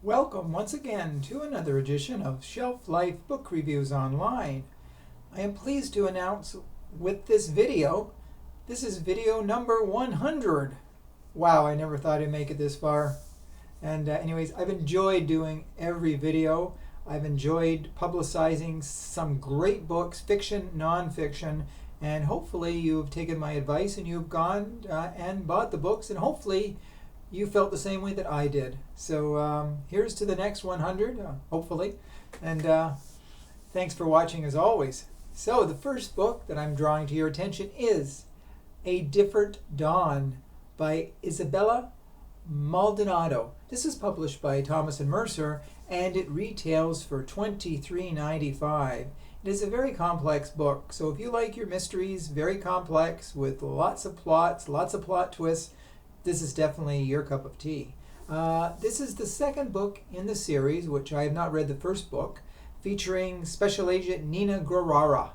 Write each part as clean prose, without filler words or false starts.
Welcome once again to another edition of Shelf Life Book Reviews Online. I am pleased to announce with this video, this is video number 100. Wow, I never thought I'd make it this far. And anyways, I've enjoyed doing every video. I've enjoyed publicizing some great books, fiction, non-fiction, and hopefully you've taken my advice and you've gone and bought the books, and hopefully you felt the same way that I did. So here's to the next 100, hopefully. And thanks for watching as always. So the first book that I'm drawing to your attention is A Different Dawn by Isabella Maldonado. This is published by Thomas & Mercer, and it retails for $23.95. It is a very complex book, so if you like your mysteries, very complex, with lots of plots, lots of plot twists, this is definitely your cup of tea. This is the second book in the series, which I have not read the first book, featuring Special Agent Nina Guerrara.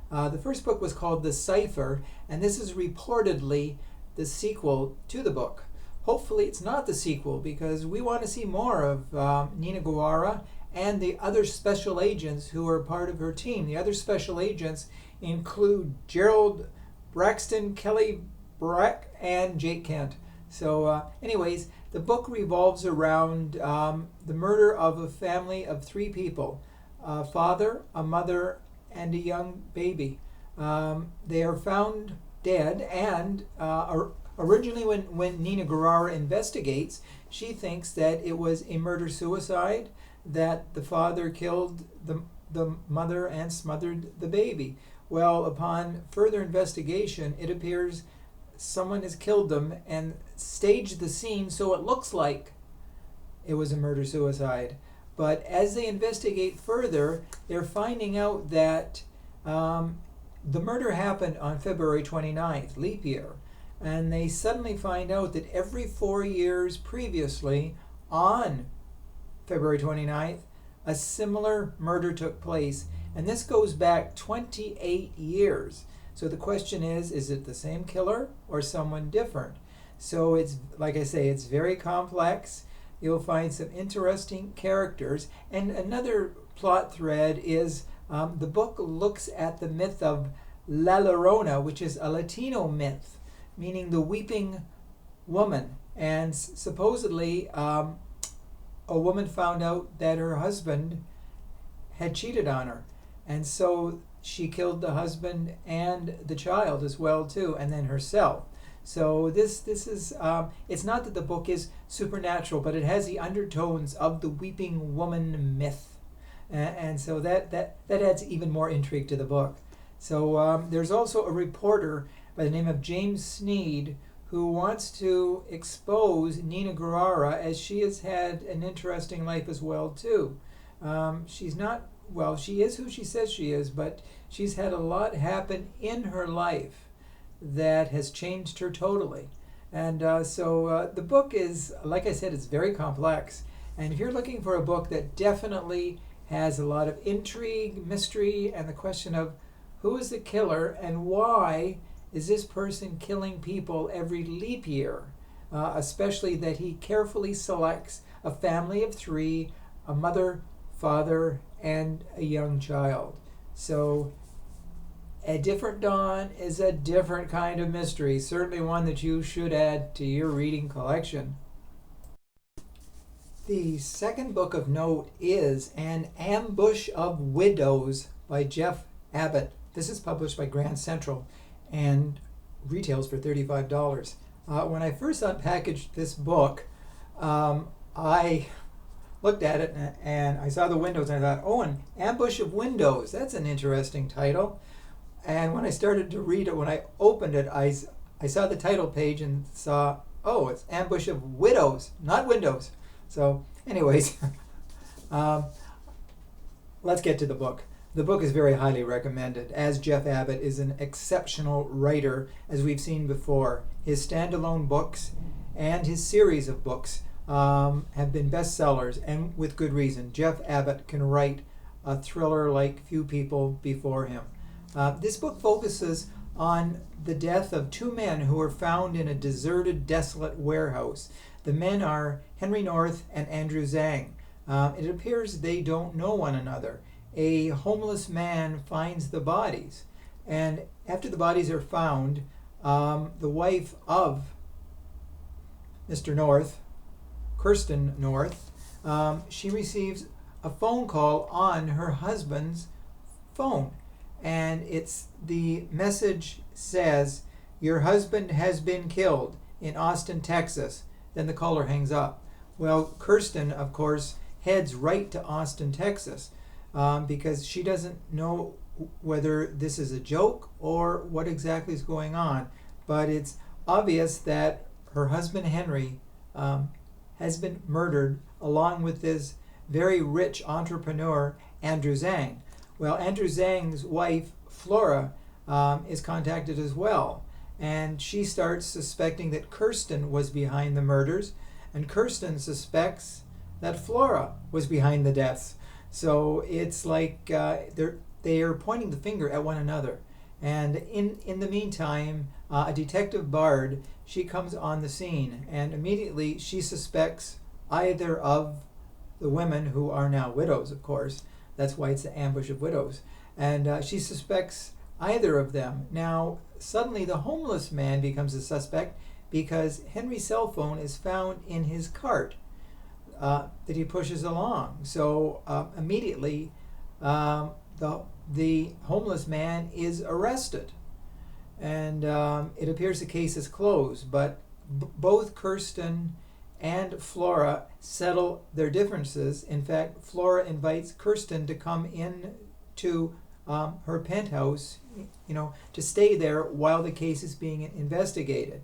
The first book was called The Cipher, and this is reportedly the sequel to the book. Hopefully it's not the sequel, because we want to see more of Nina Guerrara and the other special agents who are part of her team. The other special agents include Gerald Braxton, Kelly Breck, and Jake Kent. So anyways, the book revolves around the murder of a family of three people, a father, a mother, and a young baby. They are found dead, and originally when Nina Guerrara investigates, she thinks that it was a murder-suicide, that the father killed the mother and smothered the baby. Well, upon further investigation, it appears someone has killed them and staged the scene so it looks like it was a murder-suicide. But as they investigate further, they're finding out that the murder happened on February 29th, leap year. And they suddenly find out that every 4 years previously, on February 29th, a similar murder took place. And this goes back 28 years. So the question is it the same killer or someone different? So it's, like I say, it's very complex. You'll find some interesting characters. And another plot thread is the book looks at the myth of La Llorona, which is a Latino myth, meaning the weeping woman. And supposedly a woman found out that her husband had cheated on her. And so she killed the husband and the child as well too, and then herself. So this is it's not that the book is supernatural, but it has the undertones of the weeping woman myth, and so that adds even more intrigue to the book. So there's also a reporter by the name of James Sneed who wants to expose Nina Guerrara, as she has had an interesting life as well too. She's not, well, she is who she says she is, but she's had a lot happen in her life that has changed her totally. And so the book is, like I said, it's very complex. And if you're looking for a book that definitely has a lot of intrigue, mystery, and the question of who is the killer and why is this person killing people every leap year, especially that he carefully selects a family of three, a mother, father, and a young child. So A Different Dawn is a different kind of mystery, certainly one that you should add to your reading collection. The second book of note is An Ambush of Widows by Jeff Abbott. This is published by Grand Central and retails for $35. When I first unpackaged this book, I looked at it and I saw the windows and I thought, oh, An Ambush of Windows, that's an interesting title. And when I started to read it, when I opened it, I saw the title page and saw, oh, it's Ambush of Widows, not Windows. So anyways, let's get to the book. The book is very highly recommended, as Jeff Abbott is an exceptional writer, as we've seen before. His standalone books and his series of books have been bestsellers, and with good reason. Jeff Abbott can write a thriller like few people before him. This book focuses on the death of two men who were found in a deserted, desolate warehouse. The men are Henry North and Andrew Zhang. It appears they don't know one another. A homeless man finds the bodies, and after the bodies are found, the wife of Mr. North, Kirsten North, she receives a phone call on her husband's phone, and the message says, "Your husband has been killed in Austin, Texas." Then the caller hangs up. Well, Kirsten, of course, heads right to Austin, Texas, because she doesn't know whether this is a joke or what exactly is going on. But it's obvious that her husband Henry has been murdered, along with this very rich entrepreneur, Andrew Zhang. Well, Andrew Zhang's wife, Flora, is contacted as well. And she starts suspecting that Kirsten was behind the murders, and Kirsten suspects that Flora was behind the deaths. So it's like they are pointing the finger at one another. And in the meantime, a detective Bard, she comes on the scene, and immediately she suspects either of the women, who are now widows, of course. That's why it's the ambush of widows. And she suspects either of them. Now, suddenly the homeless man becomes a suspect because Henry's cell phone is found in his cart that he pushes along. So immediately the homeless man is arrested. And it appears the case is closed, but both Kirsten and Flora settle their differences. In fact, Flora invites Kirsten to come in to her penthouse, to stay there while the case is being investigated.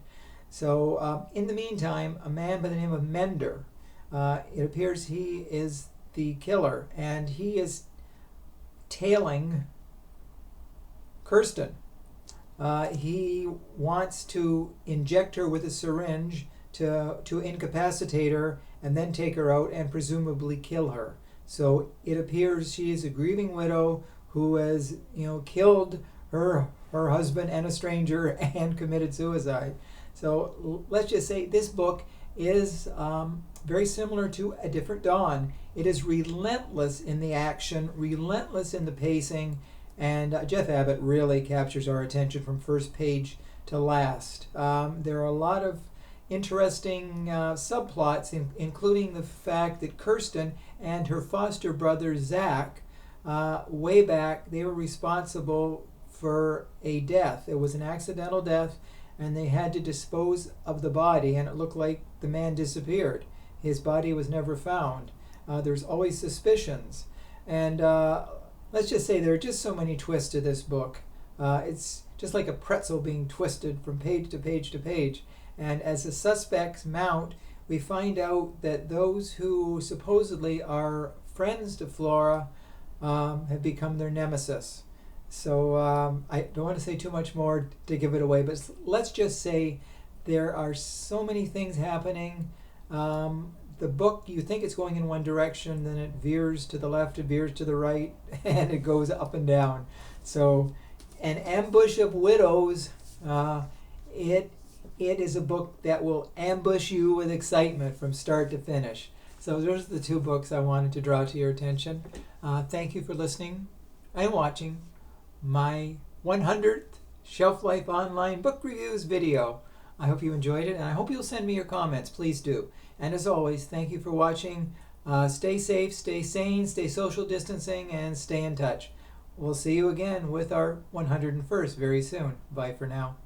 So in the meantime, a man by the name of Mender, it appears he is the killer, and he is tailing Kirsten. He wants to inject her with a syringe to incapacitate her and then take her out and presumably kill her. So it appears she is a grieving widow who has killed her husband and a stranger and committed suicide. So let's just say this book is very similar to A Different Dawn. It is relentless in the action, relentless in the pacing, and Jeff Abbott really captures our attention from first page to last. There are a lot of interesting subplots, including the fact that Kirsten and her foster brother Zach, way back, they were responsible for a death. It was an accidental death, and they had to dispose of the body, and it looked like the man disappeared. His body was never found. There's always suspicions. And let's just say there are just so many twists to this book. It's just like a pretzel being twisted from page to page to page. And as the suspects mount, we find out that those who supposedly are friends to Flora have become their nemesis. So I don't want to say too much more to give it away, but let's just say there are so many things happening. The book, you think it's going in one direction, then it veers to the left, it veers to the right, and it goes up and down. So An Ambush of Widows, it is a book that will ambush you with excitement from start to finish. So those are the two books I wanted to draw to your attention. Thank you for listening and watching my 100th Shelf Life Online Book Reviews video. I hope you enjoyed it, and I hope you'll send me your comments. Please do. And as always, thank you for watching. Stay safe, stay sane, stay social distancing, and stay in touch. We'll see you again with our 101st very soon. Bye for now.